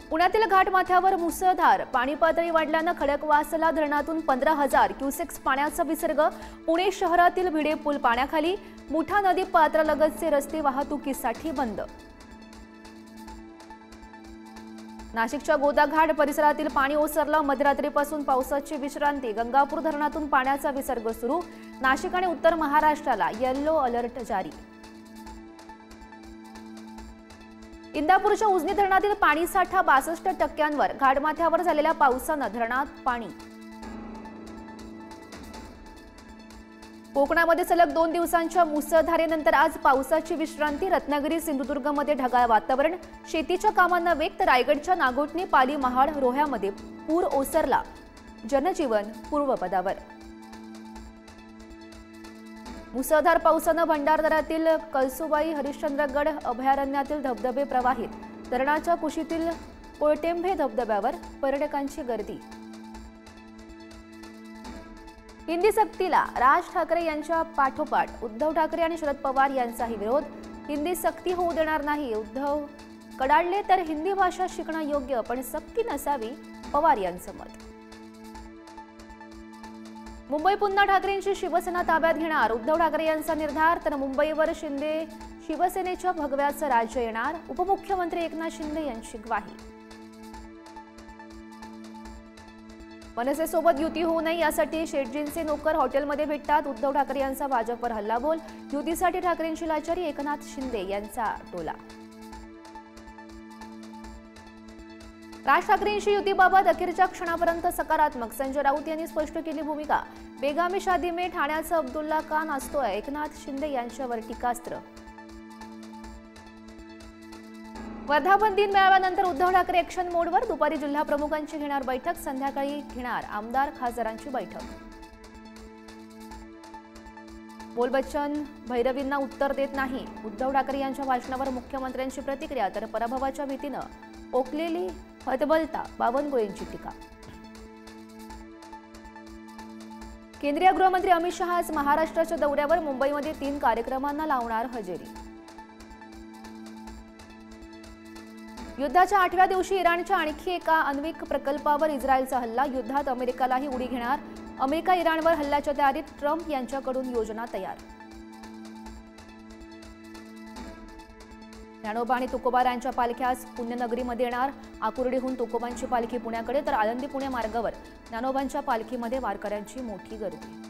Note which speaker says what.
Speaker 1: पुण्यातील घाटमाथ्यावर मुसळधार पाणी पातळी वाढल्याने खडकवासला धरणातून 15,000 क्युसेक्स पाण्याचा विसर्ग। पुणे शहरातील भिडे पूल पाण्याखाली। मुठा नदी पात्रालगतचे रस्ते वाहतुकीसाठी बंद। नाशिकच्या गोदाघाट परिसरातील पाणी ओसरलं। मध्यरात्रीपासून पावसाची विश्रांती। गंगापूर धरणातून पाण्याचा विसर्ग सुरू। नाशिक आणि उत्तर महाराष्ट्राला येलो अलर्ट जारी। इंदापूरच्या उजनी धरणातील पाणी साठा 62%। घाटमाथ्यावर झालेल्या पावसाने धरणात पाणी। कोकणामध्ये सलग 2 दिवसांच्या मुसळधारेनंतर आज पावसाची विश्रांती। रत्नागिरी सिंधुदुर्गमध्ये ढगाळ वातावरण। शेतीच्या कामांना वेग तर रायगडच्या नागोठणे पाली महाड रोह्यामध्ये पूर ओसरला। जनजीवन पूर्वपदावर। मुसळधार पावसाने भंडारदऱ्यातील कळसुबाई हरिश्चंद्रगड अभयारण्यातील धबधबे प्रवाहित। धरणाच्या कुशीतील कोळटेंभे धबधब्यावर पर्यटकांची गर्दी। हिंदी सक्तीला राज ठाकरे यांच्या पाठोपाठ उद्धव ठाकरे आणि शरद पवार यांचाही विरोध। हिंदी सक्ती होऊ देणार नाही। उद्धव कडाडले तर हिंदी भाषा शिकणं योग्य पण सक्ती नसावी, पवार यांचं मत। मुंबई पुन्हा ठाकरेंची शिवसेना ताब्यात घेणार। उद्धव ठाकरे यांचा निर्धार। तर मुंबईवर शिंदे शिवसेनेच्या भगव्याचं राज्य येणार। उपमुख्यमंत्री एकनाथ शिंदे यांची ग्वाही। मनसेसोबत युती होऊ नये यासाठी शेटजींचे नोकर हॉटेलमध्ये भेटतात। उद्धव ठाकरे यांचा भाजपवर हल्लाबोल। युतीसाठी ठाकरेंची लाचारी, एकनाथ शिंदे यांचा टोला। राज ठाकरेंशी युतीबाबत अखेरच्या क्षणापर्यंत सकारात्मक। संजय राऊत यांनी स्पष्ट केली भूमिका। बेगामी शादी में ठाण्याचा अब्दुल्ला का नाचतोय, एकनाथ शिंदे यांच्यावर टीकास्त्र। वर्धापन दिन मेळाव्यानंतर उद्धव ठाकरे ॲक्शन मोडवर। दुपारी जिल्हा प्रमुखांची घेणार बैठक। संध्याकाळी घेणार आमदार खासदारांची बैठक। बोल बच्चन भैरवींना उत्तर देत नाही। उद्धव ठाकरे यांच्या भाषणावर मुख्यमंत्र्यांची प्रतिक्रिया। तर पराभवाच्या भीतीनं ओकलेली हतबलता, बावनकुळेंची टीका। केंद्रीय गृहमंत्री अमित शहा आज महाराष्ट्राच्या दौऱ्यावर। मुंबईमध्ये 3 कार्यक्रमांना लावणार हजेरी। युद्धाच्या 8व्या दिवशी इराणच्या आणखी एका आण्विक प्रकल्पावर इस्रायलचा हल्ला। युद्धात अमेरिकालाही उडी घेणार। अमेरिका इराणवर हल्ल्याच्या तयारीत। ट्रम्प यांच्याकडून योजना तयार। ज्ञानोबा आणि तुकोबारायांच्या पालख्या आज पुण्यनगरीमध्ये येणार। आकुर्डीहून तुकोबांची पालखी पुण्याकडे तर आळंदी पुणे मार्गावर ज्ञानोबांच्या पालखीमध्ये वारकऱ्यांची मोठी गर्दी।